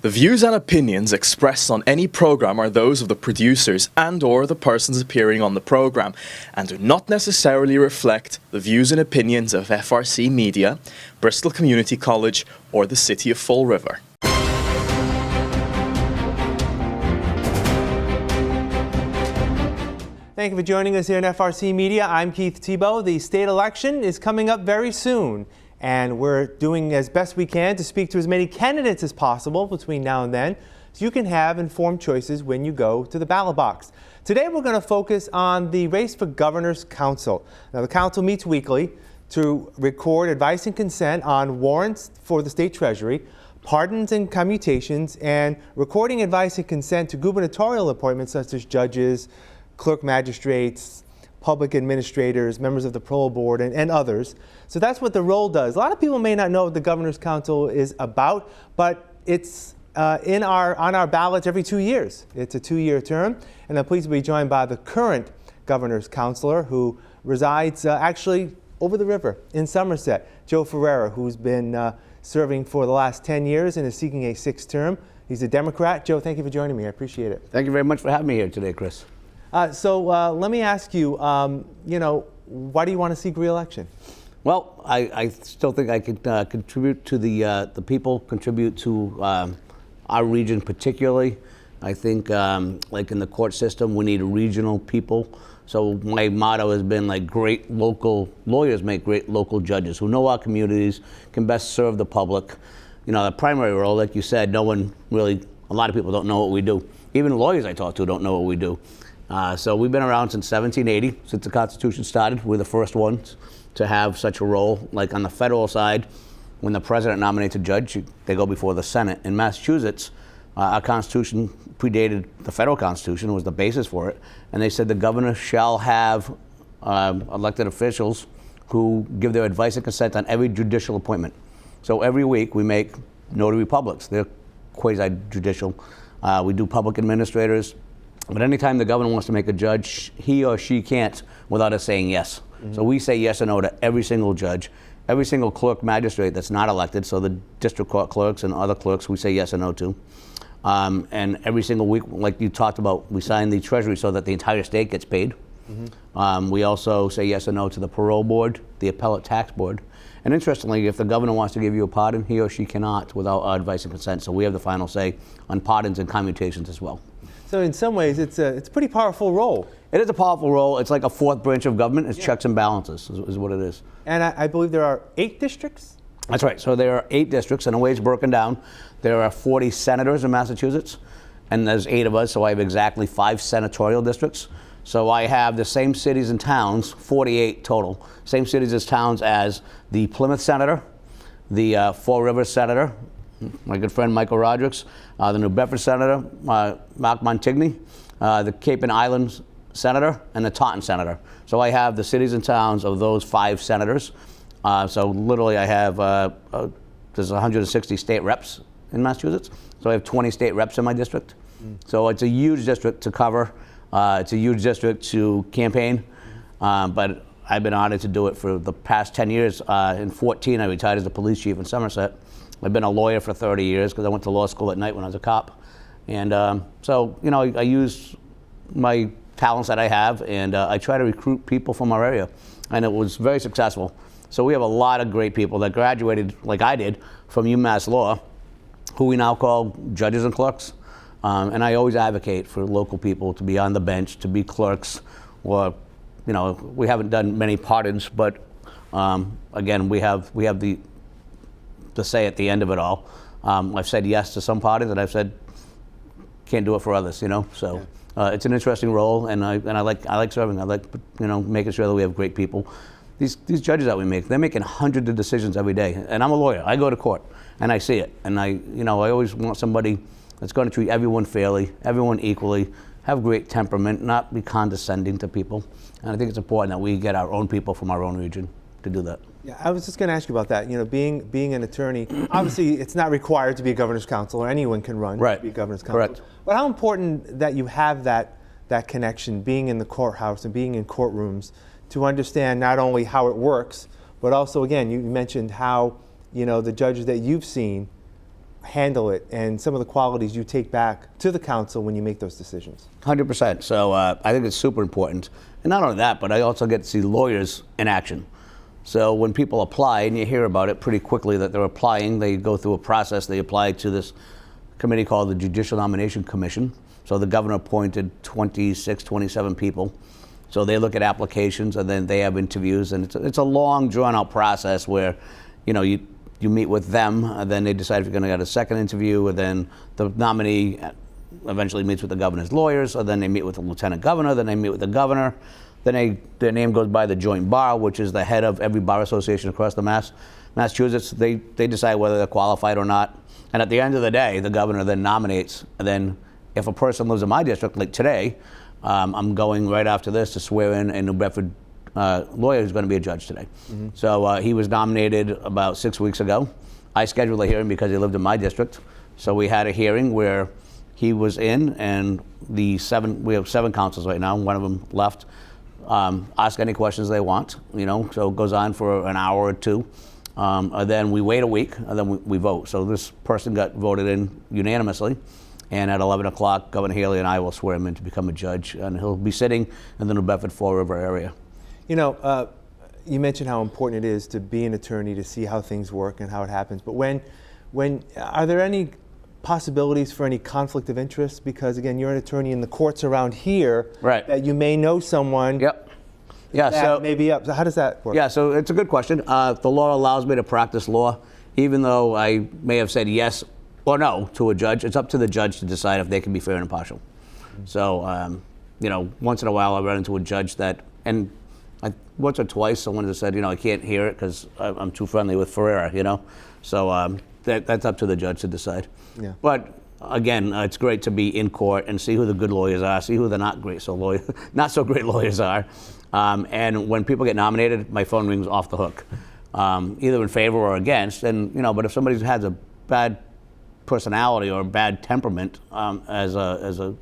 The views and opinions expressed on any program are those of the producers and/or the persons appearing on the program and do not necessarily reflect the views and opinions of FRC Media, Bristol Community College, or the City of Fall River. Thank you for joining us here in FRC Media. I'm Keith Tebow. The state election is coming up very soon, and we're doing as best we can to speak to as many candidates as possible between now and then, so you can have informed choices when you go to the ballot box. Today we're going to focus on the race for Governor's Council. Now, the council meets weekly to record advice and consent on warrants for the state treasury, pardons and commutations, and recording advice and consent to gubernatorial appointments such as judges, clerk magistrates, public administrators, members of the parole board, and others. So that's what the role does. A lot of people may not know what the Governor's Council is about, but it's on our ballots every 2 years. It's a 2-year term, and I'm pleased to be joined by the current Governor's Councilor who resides actually over the river in Somerset, Joe Ferreira, who's been serving for the last 10 years and is seeking a 6th term. He's a Democrat. Joe, thank you for joining me. I appreciate it. Thank you very much for having me here today, Chris. So let me ask you, why do you want to seek re-election? Well, I still think I could contribute to the people, contribute to our region particularly. I think, like in the court system, we need regional people. So my motto has been like great local lawyers make great local judges who know our communities, can best serve the public. You know, the primary role, like you said, a lot of people don't know what we do. Even lawyers I talk to don't know what we do. So we've been around since 1780, since the Constitution started. We're the first ones to have such a role. Like on the federal side, when the president nominates a judge, they go before the Senate. In Massachusetts, our Constitution predated the federal Constitution, was the basis for it, and they said the governor shall have elected officials who give their advice and consent on every judicial appointment. So every week we make notary publics. They're quasi-judicial. We do public administrators. But anytime the governor wants to make a judge, he or she can't without us saying yes. Mm-hmm. So we say yes or no to every single judge, every single clerk magistrate that's not elected, so the district court clerks and other clerks we say yes or no to. And every single week, like you talked about, we sign the treasury so that the entire state gets paid. Mm-hmm. We also say yes or no to the parole board, the appellate tax board. And interestingly, if the governor wants to give you a pardon, he or she cannot without our advice and consent. So we have the final say on pardons and commutations as well. So in some ways, it's a pretty powerful role. It is a powerful role. It's like a fourth branch of government. It's checks and balances is what it is. And I believe there are 8 districts? That's right. So there are 8 districts, and the way it's broken down, there are 40 senators in Massachusetts, and there's 8 of us, so I have exactly 5 senatorial districts. So I have the same cities and towns, 48 total, same cities as towns as the Plymouth Senator, the Fall River Senator, my good friend Michael Rodrigues, the New Bedford Senator, Mark Montigny, the Cape and Islands Senator, and the Taunton Senator. So I have the cities and towns of those 5 senators. So literally I have, there's 160 state reps in Massachusetts. So I have 20 state reps in my district. So it's a huge district to cover. It's a huge district to campaign. But I've been honored to do it for the past 10 years. In 2014, I retired as a police chief in Somerset. I've been a lawyer for 30 years because I went to law school at night when I was a cop. And so, you know, I use my talents that I have, and I try to recruit people from our area. And it was very successful. So we have a lot of great people that graduated, like I did, from UMass Law, who we now call judges and clerks. And I always advocate for local people to be on the bench, to be clerks, or, you know, we haven't done many pardons, but again, we have the say at the end of it all. I've said yes to some pardons, and I've said can't do it for others, you know. So it's an interesting role, and I like serving. I like, you know, making sure that we have great people. These judges that we make, they're making hundreds of decisions every day. And I'm a lawyer. I go to court, and I see it. And I always want somebody that's going to treat everyone fairly, everyone equally, have great temperament, not be condescending to people. And I think it's important that we get our own people from our own region to do that. Yeah, I was just going to ask you about that. You know, being an attorney, obviously it's not required to be a governor's counsel, or anyone can run to be a governor's counsel. Correct. But how important that you have that connection, being in the courthouse and being in courtrooms, to understand not only how it works, but also, again, you mentioned how, you know, the judges that you've seen handle it and some of the qualities you take back to the council when you make those decisions? 100%. So I think it's super important. And not only that, but I also get to see lawyers in action. So when people apply, and you hear about it pretty quickly that they're applying, they go through a process. They apply to this committee called the Judicial Nomination Commission. So the governor appointed 26, 27 people. So they look at applications, and then they have interviews. And it's a long, drawn-out process where, you meet with them, and then they decide if you're going to get a second interview, and then the nominee eventually meets with the governor's lawyers, or then they meet with the lieutenant governor, then they meet with the governor, then their name goes by the joint bar, which is the head of every bar association across the Massachusetts. They decide whether they're qualified or not, and at the end of the day, the governor then nominates. And then if a person lives in my district, like today, I'm going right after this to swear in a New Bedford lawyer who's going to be a judge today. Mm-hmm. So he was nominated about 6 weeks ago. I scheduled a hearing because he lived in my district. So we had a hearing where he was in, and we have 7 councils right now. One of them left. Ask any questions they want, so it goes on for an hour or two. And then we wait a week, and then we vote. So this person got voted in unanimously. And at 11 o'clock, Governor Haley and I will swear him in to become a judge, and he'll be sitting in the New Bedford Fall River area. You mentioned how important it is to be an attorney to see how things work and how it happens. But when are there any possibilities for any conflict of interest? Because again, you're an attorney in the courts around here, right? That you may know someone. Yep. Yeah. So maybe up. So how does that work? Yeah. So it's a good question. The law allows me to practice law, even though I may have said yes or no to a judge. It's up to the judge to decide if they can be fair and impartial. Mm-hmm. So once in a while I run into a judge and once or twice someone has said, I can't hear it because I'm too friendly with Ferreira, So that's up to the judge to decide. Yeah. But again, it's great to be in court and see who the good lawyers are, see who the not so great lawyers are. And when people get nominated, my phone rings off the hook, either in favor or against. And but if somebody has a bad personality or a bad temperament as a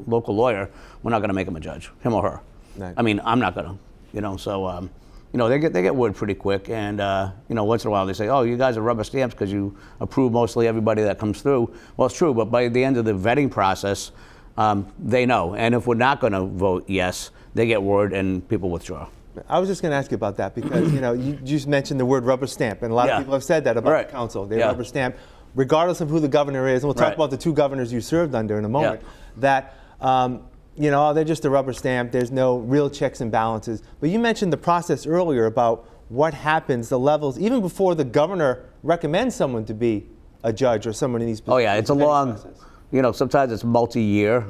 local lawyer, we're not going to make him a judge, him or her. Right. I mean, I'm not going to. So they get word pretty quick, and once in a while they say, "Oh, you guys are rubber stamps because you approve mostly everybody that comes through." Well, it's true, but by the end of the vetting process, they know. And if we're not going to vote yes, they get word and people withdraw. I was just going to ask you about that because you just mentioned the word rubber stamp, and a lot of people have said that about the council. They rubber stamp, regardless of who the governor is. And we'll talk about the 2 governors you served under in a moment. That. They're just a rubber stamp. There's no real checks and balances. But you mentioned the process earlier about what happens, the levels, even before the governor recommends someone to be a judge or someone in these positions. Oh, yeah, it's a long, sometimes it's multi-year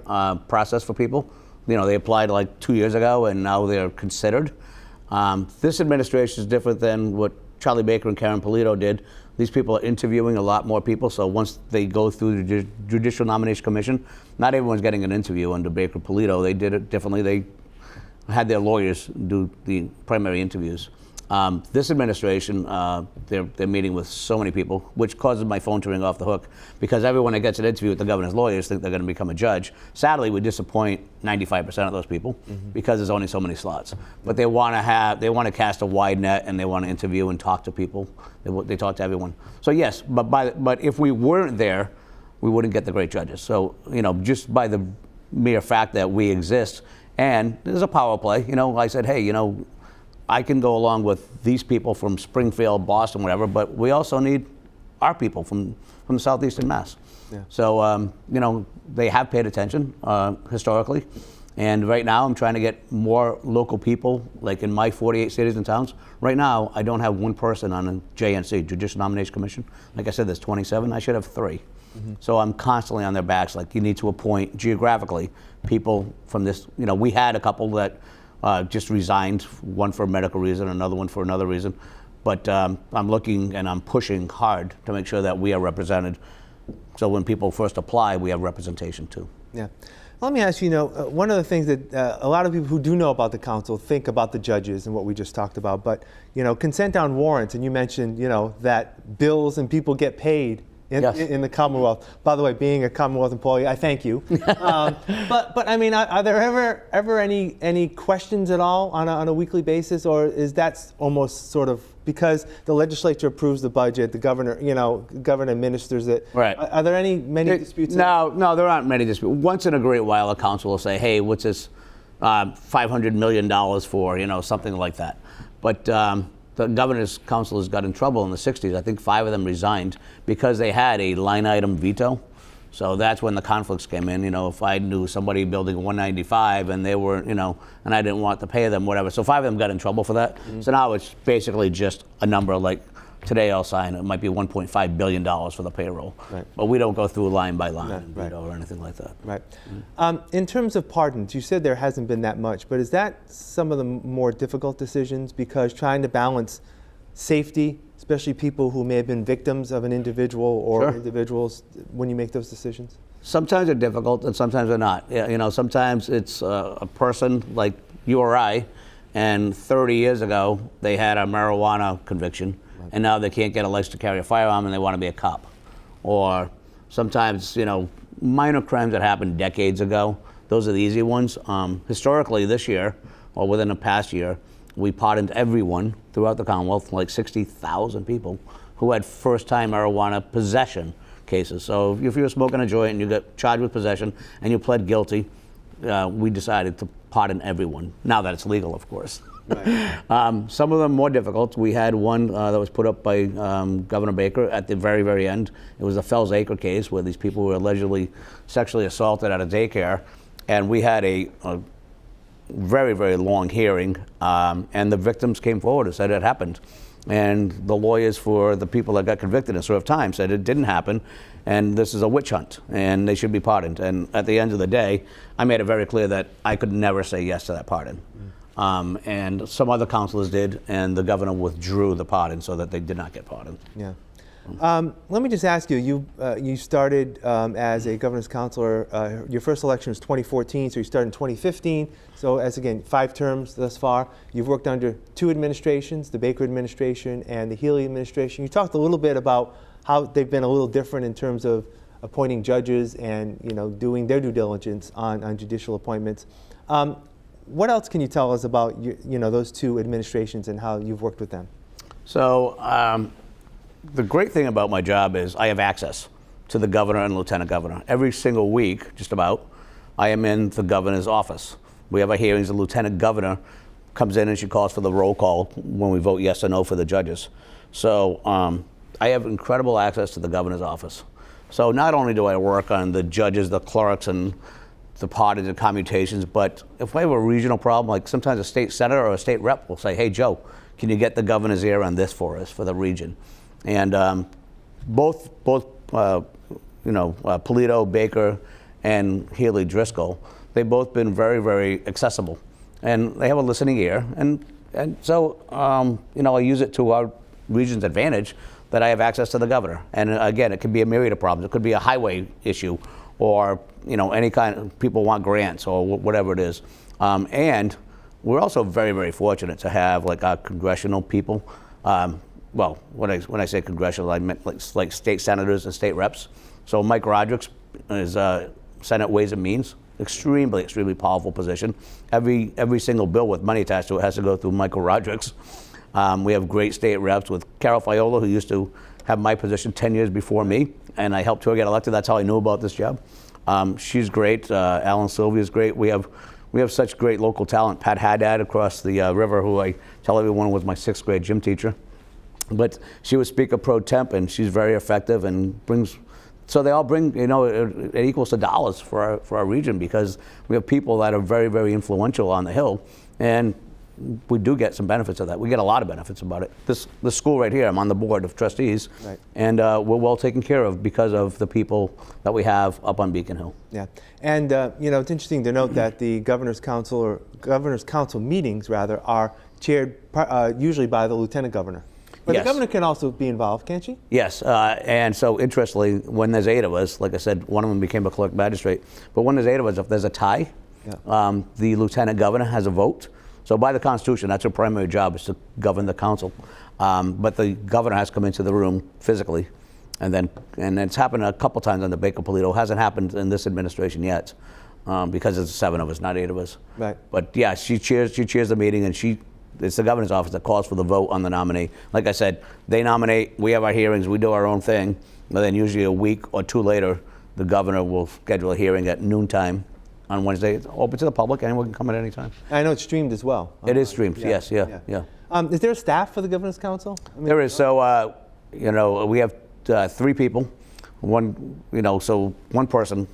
process for people. They applied like 2 years ago, and now they're considered. This administration is different than what Charlie Baker and Karen Polito did. These people are interviewing a lot more people, so once they go through the Judicial Nomination Commission, not everyone's getting an interview under Baker Polito. They did it differently. They had their lawyers do the primary interviews. This administration, they're meeting with so many people, which causes my phone to ring off the hook, because everyone that gets an interview with the governor's lawyers think they're going to become a judge. Sadly, we disappoint 95% of those people because there's only so many slots. But they want to cast a wide net, and they want to interview and talk to people. They talk to everyone. So yes, but if we weren't there, we wouldn't get the great judges. So just by the mere fact that we exist, and there's a power play. I said, hey, I can go along with these people from Springfield, Boston, whatever, but we also need our people from southeastern Mass. Yeah. So, they have paid attention historically. And right now I'm trying to get more local people, like in my 48 cities and towns. Right now, I don't have one person on a JNC, Judicial Nomination Commission. Like I said, there's 27. I should have 3. Mm-hmm. So I'm constantly on their backs, like you need to appoint geographically people from this. We had a couple that just resigned, one for a medical reason, another one for another reason. But I'm looking and I'm pushing hard to make sure that we are represented. So when people first apply, we have representation too. Yeah. Let me ask you, one of the things that a lot of people who do know about the council think about the judges and what we just talked about, but, consent on warrants, and you mentioned, that bills and people get paid Yes. in the Commonwealth. By the way, being a Commonwealth employee, I thank you. But I mean, are there ever any questions at all on a weekly basis, or is that almost sort of because the legislature approves the budget, the governor administers it? Right. Are there many disputes? No, there aren't many disputes. Once in a great while, a council will say, "Hey, what's this $500 million for?" Something like that. But the governor's councilors got in trouble in the 60s. I think 5 of them resigned because they had a line item veto. So that's when the conflicts came in. If I knew somebody building 195 and they were, and I didn't want to pay them, whatever. So 5 of them got in trouble for that. Mm-hmm. So now it's basically just a number like today I'll sign. It might be $1.5 billion for the payroll. Right. But we don't go through line by line and veto or anything like that. Right. Mm-hmm. In terms of pardons, you said there hasn't been that much, but is that some of the more difficult decisions? Because trying to balance safety, especially people who may have been victims of an individual or individuals, when you make those decisions? Sometimes they're difficult and sometimes they're not. Sometimes it's a person like you or I, and 30 years ago they had a marijuana conviction, and now they can't get a license to carry a firearm and they want to be a cop. Or sometimes, minor crimes that happened decades ago, those are the easy ones. Historically this year, or within the past year, we pardoned everyone throughout the Commonwealth, like 60,000 people who had first-time marijuana possession cases. So if you were smoking a joint and you got charged with possession and you pled guilty, we decided to pardon everyone, now that it's legal, of course. Right. Some of them more difficult. We had one that was put up by Governor Baker at the very, very end. It was the Fells Acre case where these people were allegedly sexually assaulted at a daycare, and we had a very, very long hearing, and the victims came forward and said it happened. And the lawyers for the people that got convicted and served time said it didn't happen, and this is a witch hunt, and they should be pardoned. And at the end of the day, I made it very clear that I could never say yes to that pardon. And some other councilors did, and the governor withdrew the pardon so that they did not get pardoned. Yeah. Let me just ask you, you started as a governor's counselor, your first election was 2014, so you started in 2015. So as again, 5 terms thus far. You've worked under 2 administrations, the Baker administration and the Healy administration. You talked a little bit about how they've been a little different in terms of appointing judges and doing their due diligence on judicial appointments. What else can you tell us about those 2 administrations and how you've worked with them? So the great thing about my job is I have access to the governor and lieutenant governor. Every single week, just about, I am in the governor's office. We have our hearings. The lieutenant governor comes in and she calls for the roll call when we vote yes or no for the judges. So I have incredible access to the governor's office. So not only do I work on the judges, the clerks, and the pardons and commutations, but if I have a regional problem, like sometimes a state senator or a state rep will say, "Hey, Joe, can you get the governor's ear on this for us for the region?" And both Polito, Baker, and Healy Driscoll, they've both been very, very accessible, and they have a listening ear, and so I use it to our region's advantage that I have access to the governor. And again, it could be a myriad of problems. It could be a highway issue, or any kind of people want grants or whatever it is. And we're also very, very fortunate to have like our congressional people. Well, when I say congressional, I meant like state senators and state reps. So Mike Roderick's is Senate Ways and Means, extremely powerful position. Every single bill with money attached to it has to go through Michael Roderick's. We have great state reps with Carol Fiola, who used to have my position 10 years before me, and I helped her get elected. That's how I knew about this job. She's great. Alan Sylvia's great. We have such great local talent. Pat Haddad across the river, who I tell everyone was my 6th grade gym teacher. But she was Speaker Pro Temp, and she's very effective and brings. So they all bring, it equals to dollars for our region, because we have people that are very, very influential on the Hill, and we do get some benefits of that. We get a lot of benefits about it. This school right here, I'm on the board of trustees, right. And we're well taken care of because of the people that we have up on Beacon Hill. Yeah, and it's interesting to note that the Governor's Council meetings, rather, are chaired usually by the Lieutenant Governor. But yes. The governor can also be involved, can't she? Yes, and so interestingly, when there's 8 of us, like I said, one of them became a clerk magistrate, but when there's 8 of us, if there's a tie, the lieutenant governor has a vote. So by the Constitution, that's her primary job, is to govern the council. But the governor has to come into the room physically, And it's happened a couple times under Baker Polito. It hasn't happened in this administration yet, because it's 7 of us, not 8 of us. Right. But yeah, she chairs the meeting, and it's the governor's office that calls for the vote on the nominee. Like I said, they nominate, we have our hearings, we do our own thing, but then usually a week or 2 later, the governor will schedule a hearing at noontime on Wednesday. It's open to the public, anyone can come at any time. I know it's streamed as well. It is streamed, yes, yeah. Is there a staff for the Governor's Council? There is. So, we have 3 people. So one person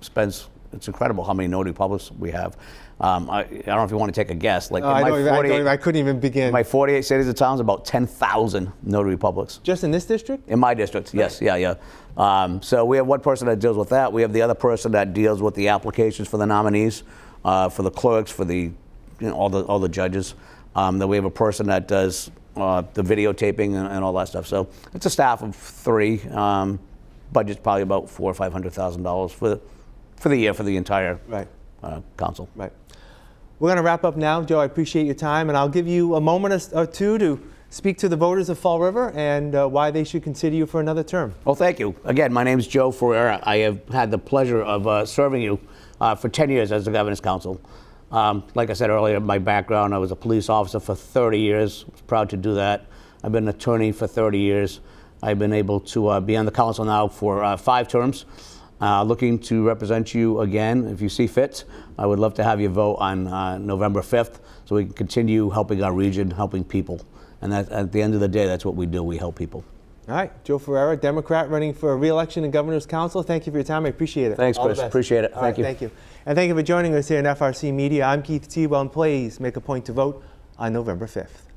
spends. It's incredible how many notary publics we have. I don't know if you want to take a guess. I couldn't even begin. My 48 cities and towns, about 10,000 notary publics. Just in this district? In my district, yes, yeah. So we have one person that deals with that. We have the other person that deals with the applications for the nominees, for the clerks, for the all the judges. Then we have a person that does the videotaping and all that stuff. So it's a staff of 3. Budget's probably about $400,000 or $500,000 for the year for the entire council. Right. We're going to wrap up now, Joe. I appreciate your time, and I'll give you a moment or 2 to speak to the voters of Fall River and why they should consider you for another term. Well, thank you. Again, my name is Joe Ferreira. I have had the pleasure of serving you for 10 years as the Governor's Council. Like I said earlier, my background, I was a police officer for 30 years. I was proud to do that. I've been an attorney for 30 years. I've been able to be on the council now for 5 terms. Looking to represent you again if you see fit. I would love to have you vote on November 5th so we can continue helping our region, helping people. And that, at the end of the day, that's what we do. We help people. All right. Joe Ferreira, Democrat, running for re-election in Governor's Council. Thank you for your time. I appreciate it. Thanks, Chris. Appreciate it. Thank you. Thank you. And thank you for joining us here in FRC Media. I'm Keith Tebow, and please make a point to vote on November 5th.